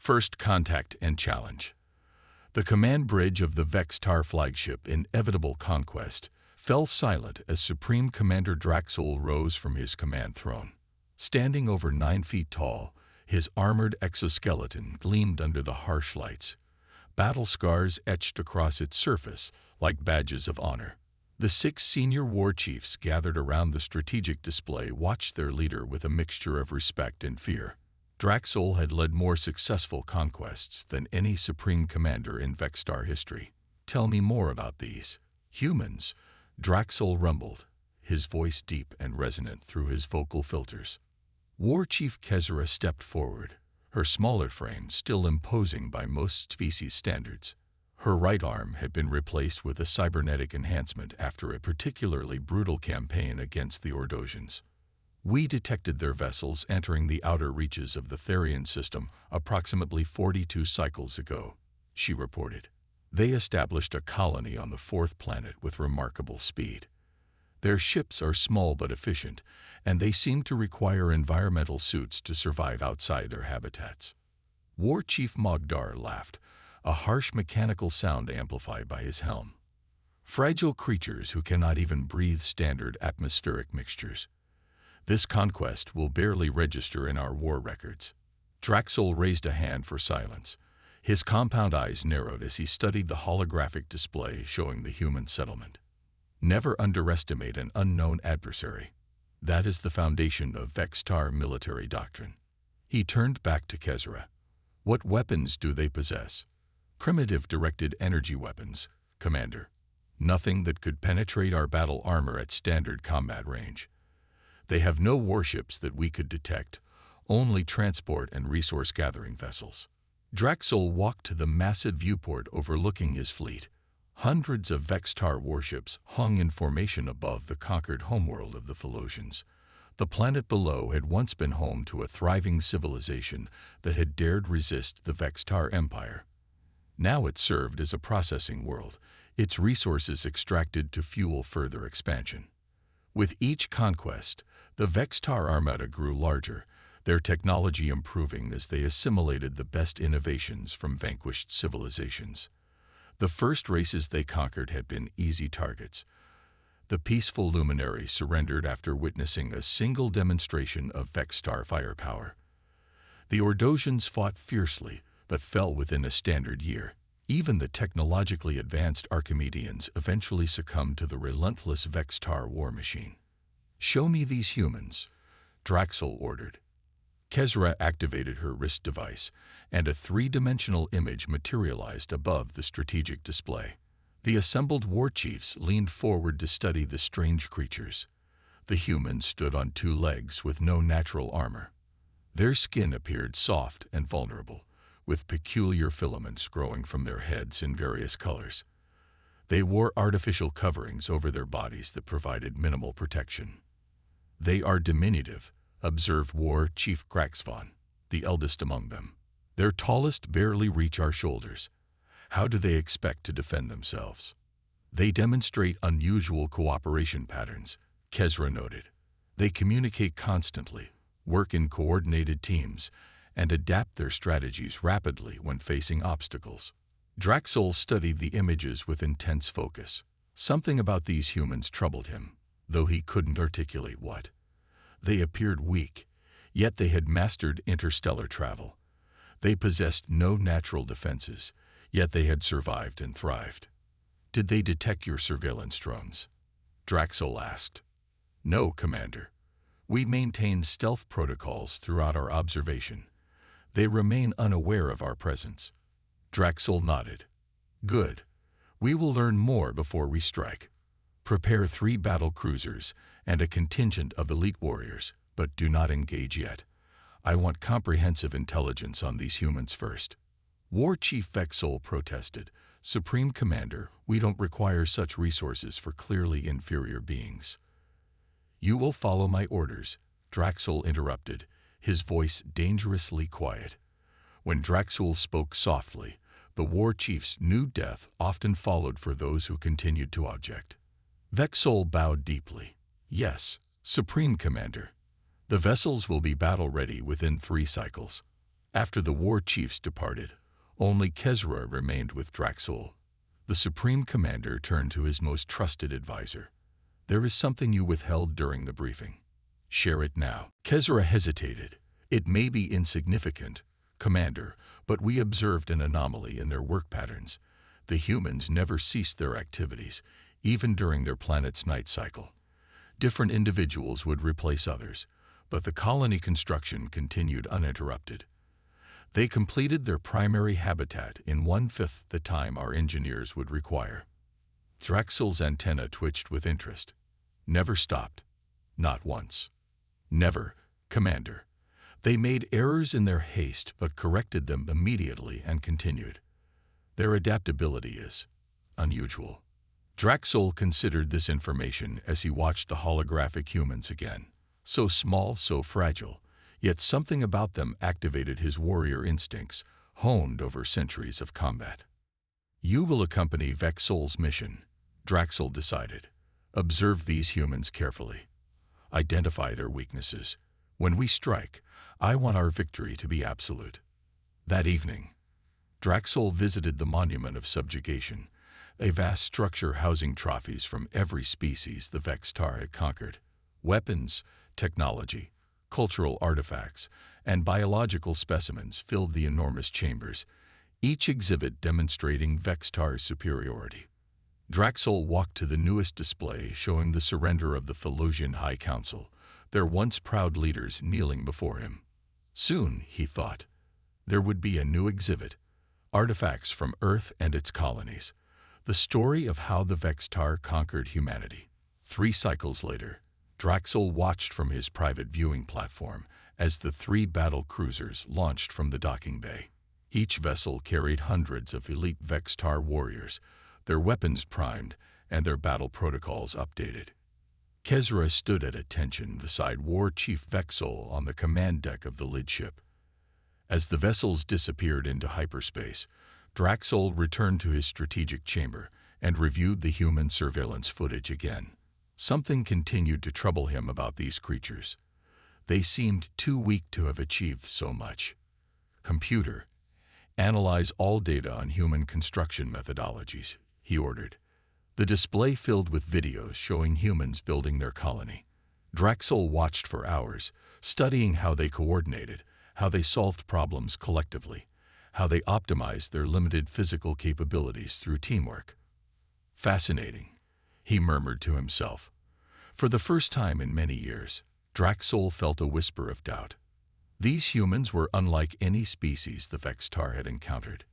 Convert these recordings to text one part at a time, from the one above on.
First Contact and Challenge. The command bridge of the Vextar flagship Inevitable Conquest fell silent as Supreme Commander Draxel rose from his command throne. Standing over 9 feet tall, his armored exoskeleton gleamed under the harsh lights, battle scars etched across its surface like badges of honor. The 6 senior war chiefs gathered around the strategic display watched their leader with a mixture of respect and fear. Draxel had led more successful conquests than any supreme commander in Vextar history. Tell me more about these humans, Draxel rumbled, his voice deep and resonant through his vocal filters. War Chief Kezra stepped forward, her smaller frame still imposing by most species standards. Her right arm had been replaced with a cybernetic enhancement after a particularly brutal campaign against the Ordosians. We detected their vessels entering the outer reaches of the Therian system approximately 42 cycles ago, she reported. They established a colony on the 4th planet with remarkable speed. Their ships are small but efficient, and they seem to require environmental suits to survive outside their habitats. War Chief Mogdar laughed, a harsh mechanical sound amplified by his helm. Fragile creatures who cannot even breathe standard atmospheric mixtures. This conquest will barely register in our war records. Draxel raised a hand for silence. His compound eyes narrowed as he studied the holographic display showing the human settlement. Never underestimate an unknown adversary. That is the foundation of Vextar military doctrine. He turned back to Kezra. What weapons do they possess? Primitive directed energy weapons, Commander. Nothing that could penetrate our battle armor at standard combat range. They have no warships that we could detect, only transport and resource-gathering vessels. Draxel walked to the massive viewport overlooking his fleet. Hundreds of Vextar warships hung in formation above the conquered homeworld of the Thelosians. The planet below had once been home to a thriving civilization that had dared resist the Vextar Empire. Now it served as a processing world, its resources extracted to fuel further expansion. With each conquest, the Vextar Armada grew larger, their technology improving as they assimilated the best innovations from vanquished civilizations. The first races they conquered had been easy targets. The peaceful luminaries surrendered after witnessing a single demonstration of Vextar firepower. The Ordosians fought fiercely, but fell within a standard year. Even the technologically advanced Archimedeans eventually succumbed to the relentless Vextar war machine. Show me these humans, Draxel ordered. Kezra activated her wrist device, and a 3-dimensional image materialized above the strategic display. The assembled war chiefs leaned forward to study the strange creatures. The humans stood on 2 legs with no natural armor. Their skin appeared soft and vulnerable, with peculiar filaments growing from their heads in various colors. They wore artificial coverings over their bodies that provided minimal protection. They are diminutive, observed War Chief Graxvon, the eldest among them. Their tallest barely reach our shoulders. How do they expect to defend themselves? They demonstrate unusual cooperation patterns, Kezra noted. They communicate constantly, work in coordinated teams, and adapt their strategies rapidly when facing obstacles. Draxel studied the images with intense focus. Something about these humans troubled him, though he couldn't articulate what. They appeared weak, yet they had mastered interstellar travel. They possessed no natural defenses, yet they had survived and thrived. Did they detect your surveillance drones? Draxel asked. No, Commander. We maintain stealth protocols throughout our observation. They remain unaware of our presence. Draxel nodded. Good. We will learn more before we strike. Prepare 3 battle cruisers and a contingent of elite warriors, but do not engage yet. I want comprehensive intelligence on these humans first. War Chief Vexol protested. Supreme Commander, we don't require such resources for clearly inferior beings. You will follow my orders, Draxel interrupted, his voice dangerously quiet. When Draxel spoke softly, the war chiefs knew death often followed for those who continued to object. Vexol bowed deeply. Yes, Supreme Commander. The vessels will be battle-ready within 3 cycles. After the war chiefs departed, only Kezra remained with Draxul. The Supreme Commander turned to his most trusted advisor. "There is something you withheld during the briefing. Share it now." Kezra hesitated. "It may be insignificant, Commander, but we observed an anomaly in their work patterns. The humans never ceased their activities, even during their planet's night cycle. Different individuals would replace others, but the colony construction continued uninterrupted. They completed their primary habitat in 1/5 the time our engineers would require." Draxul's antenna twitched with interest. "Never stopped. Not once." "Never, Commander. They made errors in their haste but corrected them immediately and continued. Their adaptability is unusual." Draxul considered this information as he watched the holographic humans again. So small, so fragile, yet something about them activated his warrior instincts, honed over centuries of combat. "You will accompany Vexol's mission," Draxul decided. "Observe these humans carefully. Identify their weaknesses. When we strike, I want our victory to be absolute." That evening, Draxul visited the Monument of Subjugation, a vast structure housing trophies from every species the Vextar had conquered. Weapons, technology, cultural artifacts, and biological specimens filled the enormous chambers, each exhibit demonstrating Vextar's superiority. Draxul walked to the newest display showing the surrender of the Thelosian High Council, their once proud leaders kneeling before him. Soon, he thought, there would be a new exhibit, artifacts from Earth and its colonies, the story of how the Vextar conquered humanity. 3 cycles later, Draxul watched from his private viewing platform as the 3 battle cruisers launched from the docking bay. Each vessel carried hundreds of elite Vextar warriors, their weapons primed and their battle protocols updated. Kezra stood at attention beside War Chief Vexol on the command deck of the lid ship. As the vessels disappeared into hyperspace, Draxul returned to his strategic chamber and reviewed the human surveillance footage again. Something continued to trouble him about these creatures. They seemed too weak to have achieved so much. "Computer, analyze all data on human construction methodologies," he ordered. The display filled with videos showing humans building their colony. Draxul watched for hours, studying how they coordinated, how they solved problems collectively, how they optimized their limited physical capabilities through teamwork. "Fascinating," he murmured to himself. For the first time in many years, Draxul felt a whisper of doubt. These humans were unlike any species the Vextar had encountered.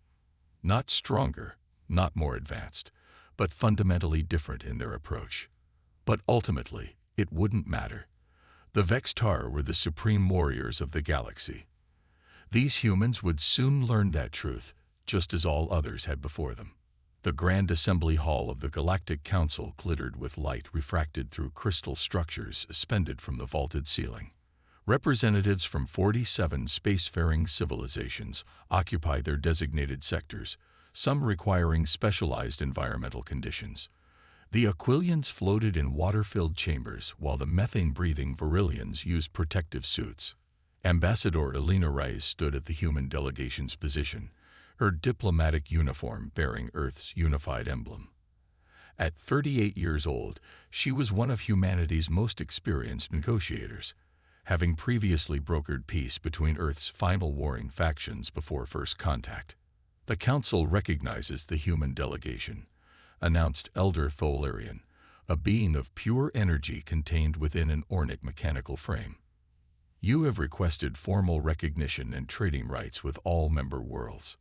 Not stronger, not more advanced, but fundamentally different in their approach. But ultimately, it wouldn't matter. The Vextar were the supreme warriors of the galaxy. These humans would soon learn that truth, just as all others had before them. The Grand Assembly Hall of the Galactic Council glittered with light refracted through crystal structures suspended from the vaulted ceiling. Representatives from 47 spacefaring civilizations occupied their designated sectors, some requiring specialized environmental conditions. The Aquilians floated in water-filled chambers while the methane-breathing Virillians used protective suits. Ambassador Elena Reyes stood at the human delegation's position, her diplomatic uniform bearing Earth's unified emblem. At 38 years old, she was one of humanity's most experienced negotiators, having previously brokered peace between Earth's final warring factions before first contact. "The Council recognizes the human delegation," announced Elder Tholarian, a being of pure energy contained within an ornic mechanical frame. "You have requested formal recognition and trading rights with all member worlds."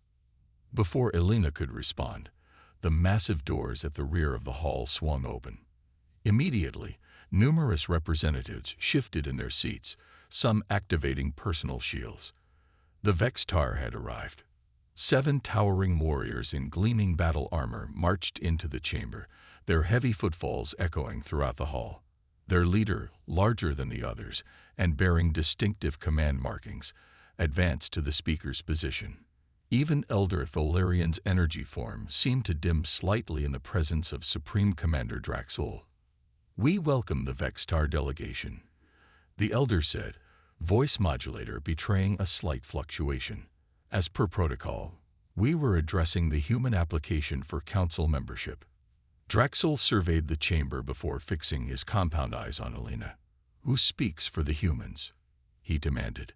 Before Elena could respond, the massive doors at the rear of the hall swung open. Immediately, numerous representatives shifted in their seats, some activating personal shields. The Vextar had arrived. 7 towering warriors in gleaming battle armor marched into the chamber, their heavy footfalls echoing throughout the hall. Their leader, larger than the others and bearing distinctive command markings, advanced to the speaker's position. Even Elder Tholarian's energy form seemed to dim slightly in the presence of Supreme Commander Draxul. "We welcome the Vextar delegation," the Elder said, voice modulator betraying a slight fluctuation. As per protocol, we were addressing the human application for council membership. Draxel surveyed the chamber before fixing his compound eyes on Alina. "Who speaks for the humans?" he demanded.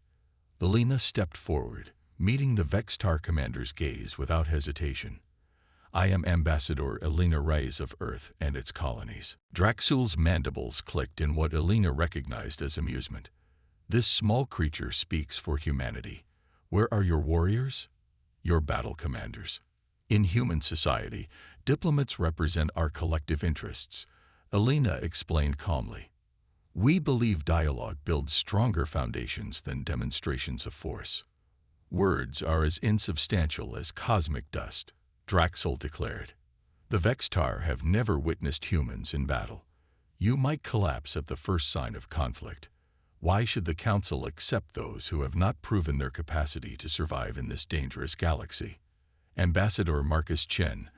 Alina stepped forward, meeting the Vextar commander's gaze without hesitation. "I am Ambassador Alina Reyes of Earth and its colonies." Draxel's mandibles clicked in what Alina recognized as amusement. "This small creature speaks for humanity. Where are your warriors? Your battle commanders." "In human society, diplomats represent our collective interests," Alina explained calmly. "We believe dialogue builds stronger foundations than demonstrations of force." "Words are as insubstantial as cosmic dust," Draxel declared. "The Vextar have never witnessed humans in battle. You might collapse at the first sign of conflict. Why should the Council accept those who have not proven their capacity to survive in this dangerous galaxy?" Ambassador Marcus Chen,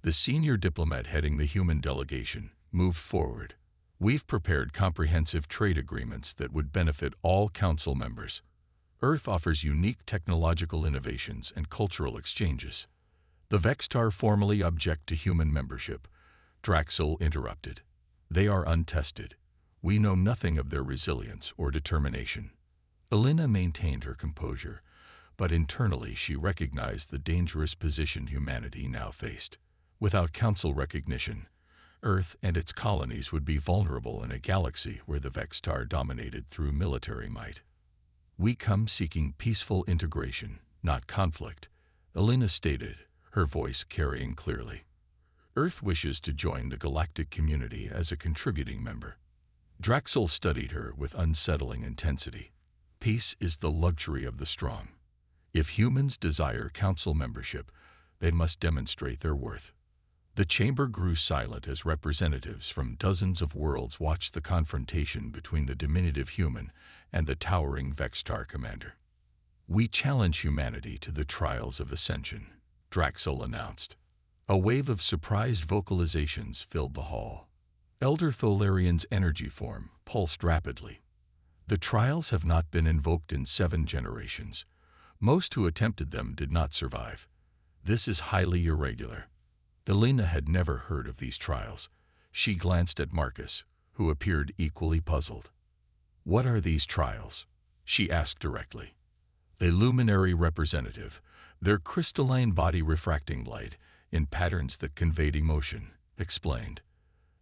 the senior diplomat heading the human delegation, moved forward. "We've prepared comprehensive trade agreements that would benefit all Council members. Earth offers unique technological innovations and cultural exchanges." "The Vextar formally object to human membership," Draxel interrupted. "They are untested. We know nothing of their resilience or determination." Alina maintained her composure, but internally she recognized the dangerous position humanity now faced. Without Council recognition, Earth and its colonies would be vulnerable in a galaxy where the Vextar dominated through military might. "We come seeking peaceful integration, not conflict," Alina stated, her voice carrying clearly. "Earth wishes to join the galactic community as a contributing member." Draxel studied her with unsettling intensity. "Peace is the luxury of the strong. If humans desire Council membership, they must demonstrate their worth." The chamber grew silent as representatives from dozens of worlds watched the confrontation between the diminutive human and the towering Vextar commander. "We challenge humanity to the trials of ascension," Draxel announced. A wave of surprised vocalizations filled the hall. Elder Tholarian's energy form pulsed rapidly. "The trials have not been invoked in 7 generations. Most who attempted them did not survive. This is highly irregular." Alina had never heard of these trials. She glanced at Marcus, who appeared equally puzzled. "What are these trials?" she asked directly. "A luminary representative, their crystalline body refracting light in patterns that conveyed emotion," explained.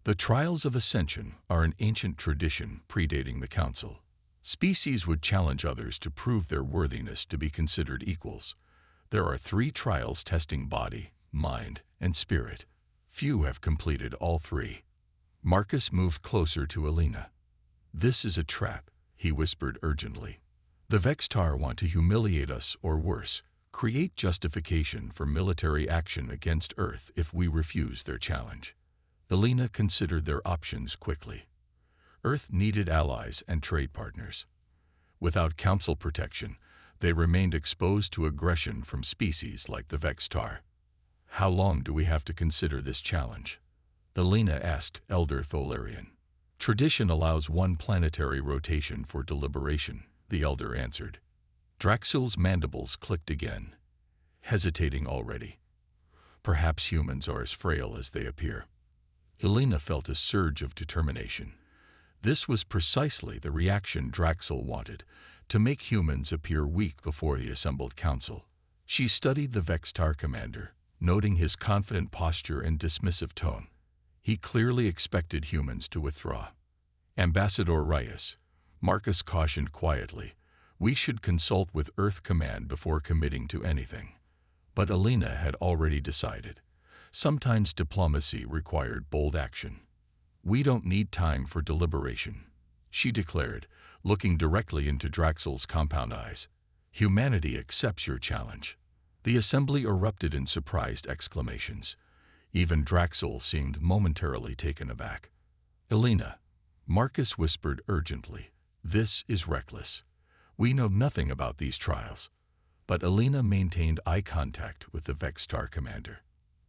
"The trials of ascension are an ancient tradition predating the Council. Species would challenge others to prove their worthiness to be considered equals. There are 3 trials testing body, mind, and spirit. Few have completed all 3. Marcus moved closer to Alina. "This is a trap," he whispered urgently. "The Vextar want to humiliate us or worse, create justification for military action against Earth if we refuse their challenge." Alina considered their options quickly. Earth needed allies and trade partners. Without Council protection, they remained exposed to aggression from species like the Vextar. "How long do we have to consider this challenge?" Alina asked Elder Tholarian. "Tradition allows 1 planetary rotation for deliberation," the Elder answered. Draxel's mandibles clicked again, hesitating already. "Perhaps humans are as frail as they appear." Alina felt a surge of determination. This was precisely the reaction Draxel wanted, to make humans appear weak before the assembled Council. She studied the Vextar commander, noting his confident posture and dismissive tone. He clearly expected humans to withdraw. "Ambassador Reyes," Marcus cautioned quietly, "we should consult with Earth Command before committing to anything." But Alina had already decided. Sometimes diplomacy required bold action. "We don't need time for deliberation," she declared, looking directly into Draxel's compound eyes. "Humanity accepts your challenge." The assembly erupted in surprised exclamations. Even Draxel seemed momentarily taken aback. "Alina," Marcus whispered urgently, "this is reckless. We know nothing about these trials." But Alina maintained eye contact with the Vextar commander.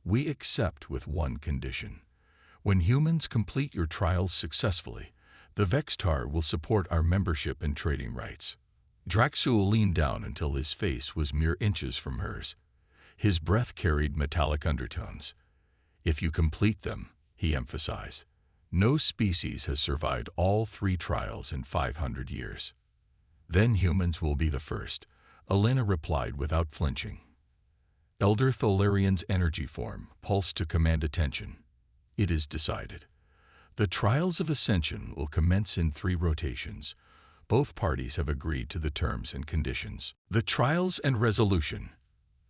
"We accept with one condition. When humans complete your trials successfully, the Vextar will support our membership and trading rights." Draxul leaned down until his face was mere inches from hers. His breath carried metallic undertones. "If you complete them," he emphasized, "no species has survived all 3 trials in 500 years. Then humans will be the first," Elena replied without flinching. Elder Tholarian's energy form pulsed to command attention. "It is decided. The trials of ascension will commence in 3 rotations. Both parties have agreed to the terms and conditions." The trials and resolution.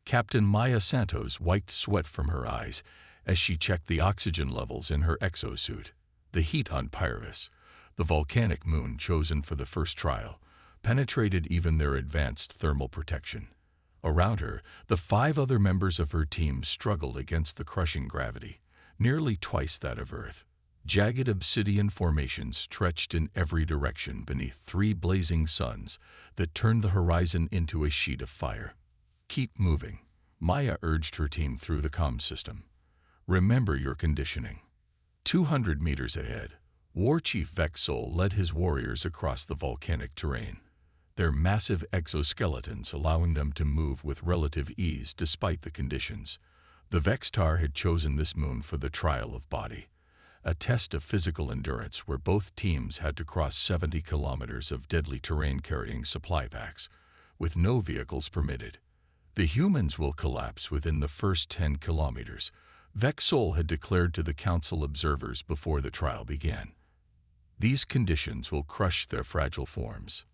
Captain Maya Santos wiped sweat from her eyes as she checked the oxygen levels in her exosuit. The heat on Pyrrhus, the volcanic moon chosen for the first trial, penetrated even their advanced thermal protection. Around her, the 5 other members of her team struggled against the crushing gravity, nearly twice that of Earth. Jagged obsidian formations stretched in every direction beneath 3 blazing suns that turned the horizon into a sheet of fire. "Keep moving," Maya urged her team through the comm system. "Remember your conditioning." 200 meters ahead, War Chief Vexol led his warriors across the volcanic terrain, their massive exoskeletons allowing them to move with relative ease despite the conditions. The Vextar had chosen this moon for the trial of body, a test of physical endurance where both teams had to cross 70 kilometers of deadly terrain carrying supply packs, with no vehicles permitted. "The humans will collapse within the first 10 kilometers, Vexol had declared to the Council observers before the trial began. "These conditions will crush their fragile forms."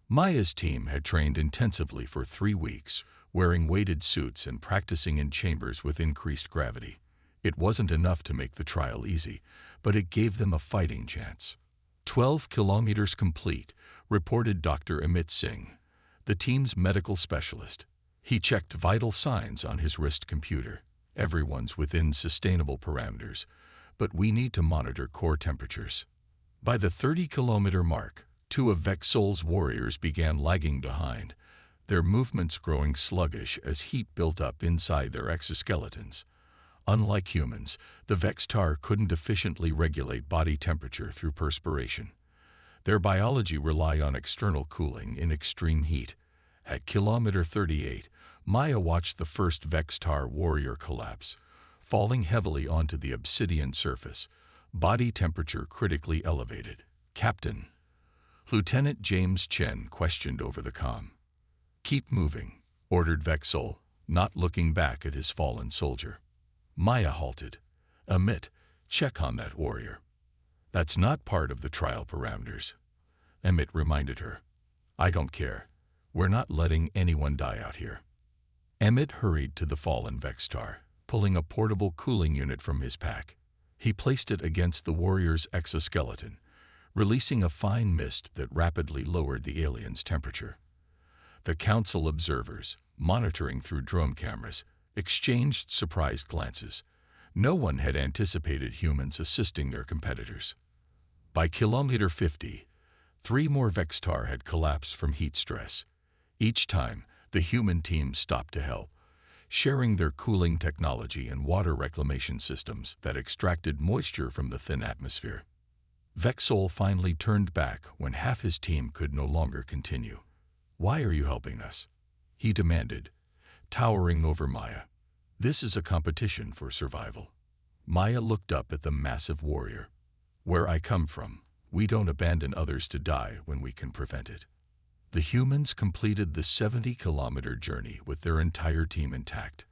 Maya's team had trained intensively for 3 weeks, wearing weighted suits and practicing in chambers with increased gravity. It wasn't enough to make the trial easy, but it gave them a fighting chance. 12 kilometers complete, reported Dr. Amit Singh, the team's medical specialist. He checked vital signs on his wrist computer. "Everyone's within sustainable parameters, but we need to monitor core temperatures." By the 30-kilometer mark, 2 of Vexol's warriors began lagging behind, their movements growing sluggish as heat built up inside their exoskeletons. Unlike humans, the Vextar couldn't efficiently regulate body temperature through perspiration. Their biology relied on external cooling in extreme heat. At kilometer 38, Maya watched the first Vextar warrior collapse, falling heavily onto the obsidian surface, body temperature critically elevated. "Captain," Lieutenant James Chen questioned over the comm. "Keep moving," ordered Vexol, not looking back at his fallen soldier. Maya halted. "Amit, check on that warrior." "That's not part of the trial parameters," Amit reminded her. "I don't care. We're not letting anyone die out here." Emmett hurried to the fallen Vextar, pulling a portable cooling unit from his pack. He placed it against the warrior's exoskeleton, releasing a fine mist that rapidly lowered the alien's temperature. The Council observers, monitoring through drone cameras, exchanged surprised glances. No one had anticipated humans assisting their competitors. By kilometer 50, 3 more Vextar had collapsed from heat stress. Each time, the human team stopped to help, sharing their cooling technology and water reclamation systems that extracted moisture from the thin atmosphere. Vexol finally turned back when half his team could no longer continue. "Why are you helping us?" he demanded, towering over Maya. "This is a competition for survival." Maya looked up at the massive warrior. "Where I come from, we don't abandon others to die when we can prevent it." The humans completed the 70-kilometer journey with their entire team intact.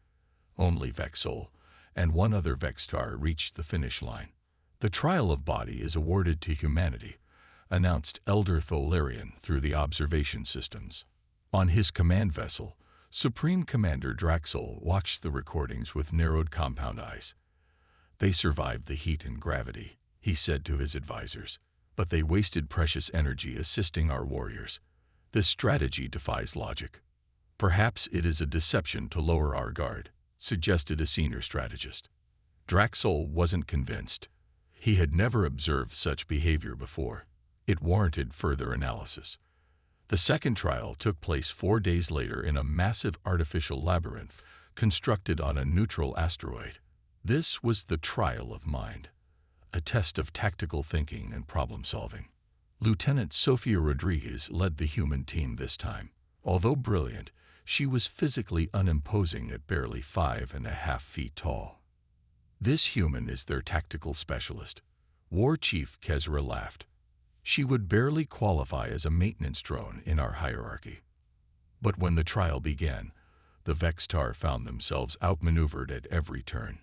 Only Vexol and 1 other Vextar reached the finish line. "The trial of body is awarded to humanity," announced Elder Tholarian through the observation systems. On his command vessel, Supreme Commander Draxul watched the recordings with narrowed compound eyes. "They survived the heat and gravity," he said to his advisors, "but they wasted precious energy assisting our warriors. This strategy defies logic." "Perhaps it is a deception to lower our guard," suggested a senior strategist. Draxul wasn't convinced. He had never observed such behavior before. It warranted further analysis. The second trial took place 4 days later in a massive artificial labyrinth constructed on a neutral asteroid. This was the trial of mind, a test of tactical thinking and problem-solving. Lieutenant Sofia Rodriguez led the human team this time. Although brilliant, she was physically unimposing at barely 5.5 feet tall. This human is their tactical specialist. War Chief Kezra laughed. She would barely qualify as a maintenance drone in our hierarchy. But when the trial began, the Vextar found themselves outmaneuvered at every turn.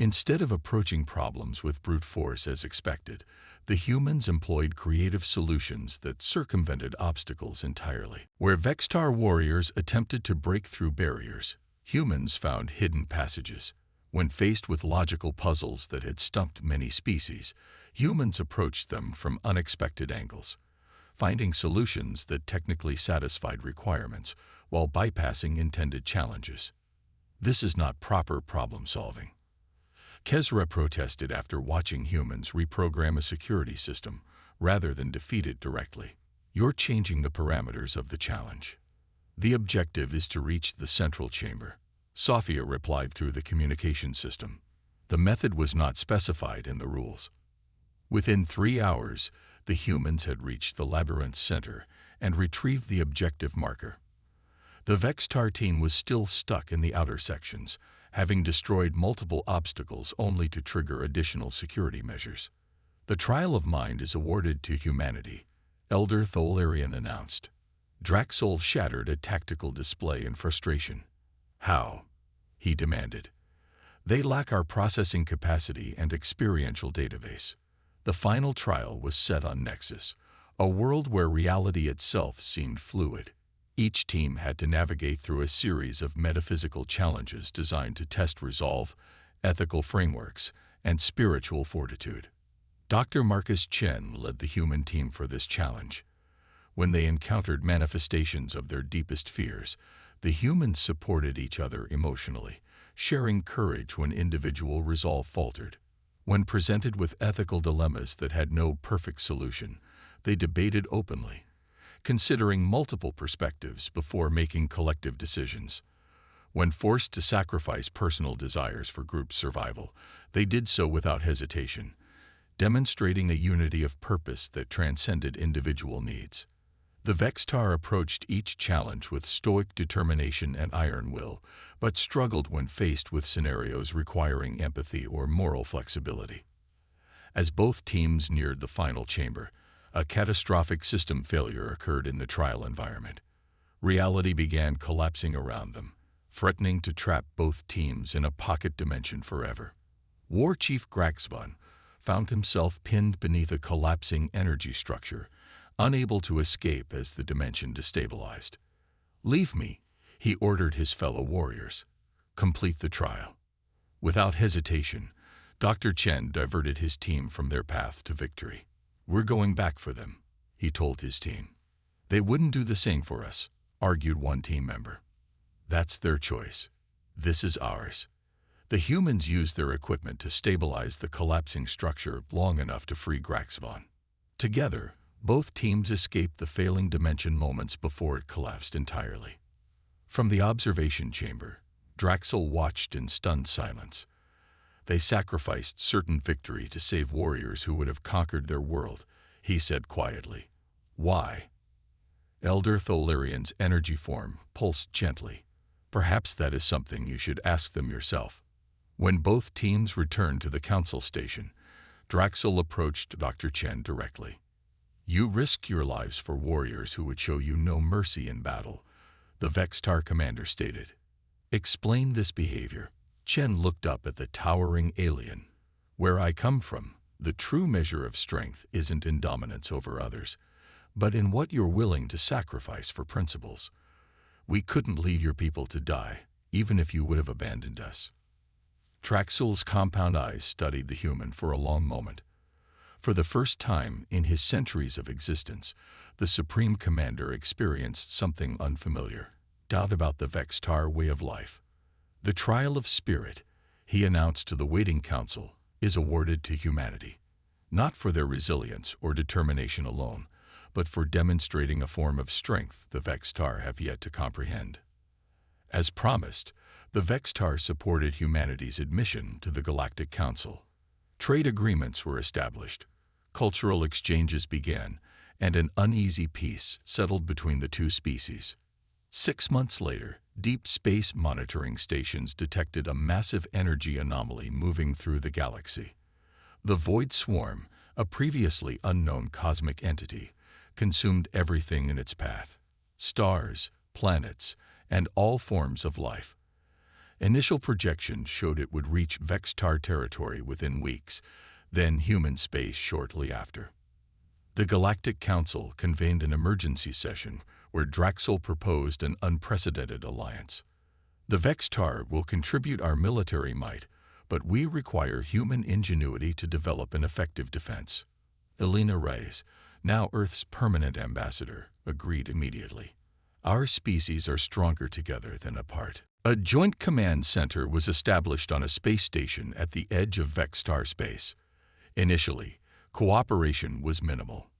Instead of approaching problems with brute force as expected, the humans employed creative solutions that circumvented obstacles entirely. Where Vextar warriors attempted to break through barriers, humans found hidden passages. When faced with logical puzzles that had stumped many species, humans approached them from unexpected angles, finding solutions that technically satisfied requirements while bypassing intended challenges. This is not proper problem solving. Kezra protested after watching humans reprogram a security system rather than defeat it directly. You're changing the parameters of the challenge. The objective is to reach the central chamber, Sofia replied through the communication system. The method was not specified in the rules. Within 3 hours, the humans had reached the labyrinth's center and retrieved the objective marker. The Vextar team was still stuck in the outer sections, having destroyed multiple obstacles only to trigger additional security measures. The trial of mind is awarded to humanity, Elder Tholarian announced. Draxol shattered a tactical display in frustration. How? He demanded. They lack our processing capacity and experiential database. The final trial was set on Nexus, a world where reality itself seemed fluid. Each team had to navigate through a series of metaphysical challenges designed to test resolve, ethical frameworks, and spiritual fortitude. Dr. Marcus Chen led the human team for this challenge. When they encountered manifestations of their deepest fears, the humans supported each other emotionally, sharing courage when individual resolve faltered. When presented with ethical dilemmas that had no perfect solution, they debated openly, considering multiple perspectives before making collective decisions. When forced to sacrifice personal desires for group survival, they did so without hesitation, demonstrating a unity of purpose that transcended individual needs. The Vextar approached each challenge with stoic determination and iron will, but struggled when faced with scenarios requiring empathy or moral flexibility. As both teams neared the final chamber, a catastrophic system failure occurred in the trial environment. Reality began collapsing around them, threatening to trap both teams in a pocket dimension forever. War Chief Graxvon found himself pinned beneath a collapsing energy structure, unable to escape as the dimension destabilized. "Leave me," he ordered his fellow warriors. "Complete the trial." Without hesitation, Dr. Chen diverted his team from their path to victory. "We're going back for them," he told his team. "They wouldn't do the same for us," argued one team member. "That's their choice. This is ours." The humans used their equipment to stabilize the collapsing structure long enough to free Graxvon. Together, both teams escaped the failing dimension moments before it collapsed entirely. From the observation chamber, Draxol watched in stunned silence. "They sacrificed certain victory to save warriors who would have conquered their world," he said quietly. "Why?" Elder Tholarian's energy form pulsed gently. "Perhaps that is something you should ask them yourself." When both teams returned to the council station, Draxol approached Dr. Chen directly. "You risk your lives for warriors who would show you no mercy in battle," the Vextar commander stated. "Explain this behavior." Chen looked up at the towering alien. "Where I come from, the true measure of strength isn't in dominance over others, but in what you're willing to sacrifice for principles. We couldn't leave your people to die, even if you would have abandoned us." Draxol's compound eyes studied the human for a long moment. For the first time in his centuries of existence, the Supreme Commander experienced something unfamiliar, doubt about the Vextar way of life. "The trial of spirit," he announced to the waiting council, "is awarded to humanity, not for their resilience or determination alone, but for demonstrating a form of strength the Vextar have yet to comprehend." As promised, the Vextar supported humanity's admission to the Galactic Council. Trade agreements were established, cultural exchanges began, and an uneasy peace settled between the two species. 6 months later, deep space monitoring stations detected a massive energy anomaly moving through the galaxy. The Void Swarm, a previously unknown cosmic entity, consumed everything in its path: stars, planets, and all forms of life. Initial projections showed it would reach Vextar territory within weeks, then human space shortly after. The Galactic Council convened an emergency session where Draxel proposed an unprecedented alliance. The Vextar will contribute our military might, but we require human ingenuity to develop an effective defense. Elena Reyes, now Earth's permanent ambassador, agreed immediately. Our species are stronger together than apart. A joint command center was established on a space station at the edge of Vextar space. Initially, cooperation was minimal.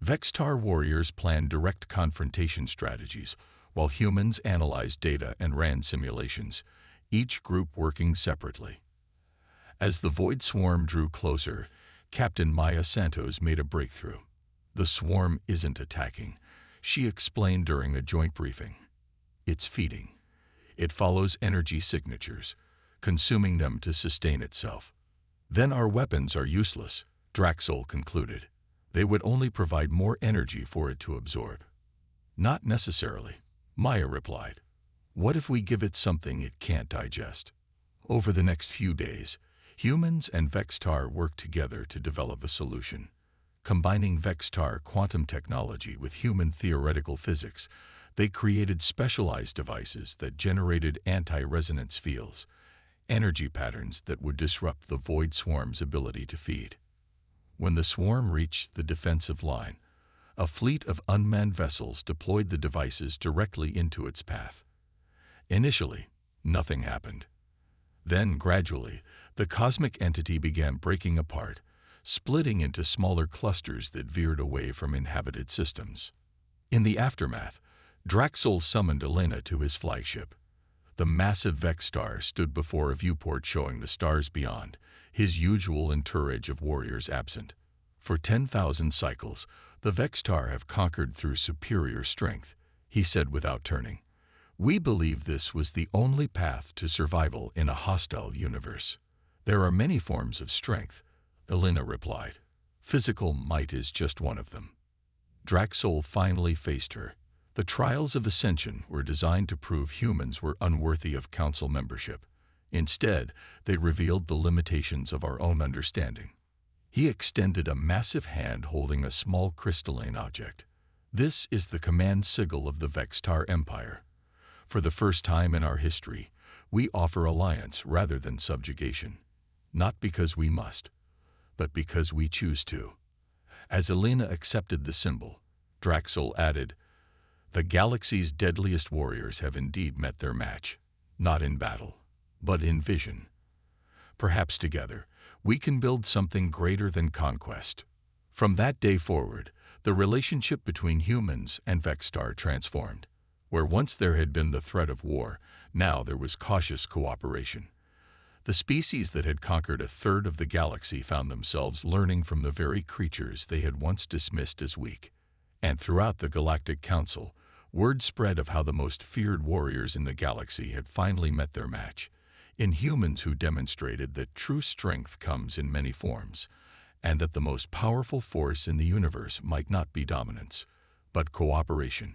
Vextar warriors planned direct confrontation strategies, while humans analyzed data and ran simulations, each group working separately. As the Void Swarm drew closer, Captain Maya Santos made a breakthrough. "The swarm isn't attacking," she explained during a joint briefing. "It's feeding. It follows energy signatures, consuming them to sustain itself." "Then our weapons are useless," Draxel concluded. "They would only provide more energy for it to absorb." "Not necessarily," Maya replied. "What if we give it something it can't digest?" Over the next few days, humans and Vextar worked together to develop a solution. Combining Vextar quantum technology with human theoretical physics, they created specialized devices that generated anti-resonance fields, energy patterns that would disrupt the Void Swarm's ability to feed. When the swarm reached the defensive line, a fleet of unmanned vessels deployed the devices directly into its path. Initially, nothing happened. Then, gradually, the cosmic entity began breaking apart, splitting into smaller clusters that veered away from inhabited systems. In the aftermath, Draxel summoned Elena to his flagship. The massive Vextar stood before a viewport showing the stars beyond, his usual entourage of warriors absent. "For 10,000 cycles, the Vextar have conquered through superior strength," he said without turning. "We believe this was the only path to survival in a hostile universe." "There are many forms of strength," Elena replied. "Physical might is just one of them." Draxel finally faced her. The trials of ascension were designed to prove humans were unworthy of council membership. Instead, they revealed the limitations of our own understanding. He extended a massive hand holding a small crystalline object. "This is the command sigil of the Vextar Empire. For the first time in our history, we offer alliance rather than subjugation. Not because we must, but because we choose to." As Elena accepted the symbol, Draxel added, "The galaxy's deadliest warriors have indeed met their match, not in battle, but in vision. Perhaps together, we can build something greater than conquest." From that day forward, the relationship between humans and Vextar transformed. Where once there had been the threat of war, now there was cautious cooperation. The species that had conquered a third of the galaxy found themselves learning from the very creatures they had once dismissed as weak. And throughout the Galactic Council, word spread of how the most feared warriors in the galaxy had finally met their match, in humans who demonstrated that true strength comes in many forms, and that the most powerful force in the universe might not be dominance, but cooperation.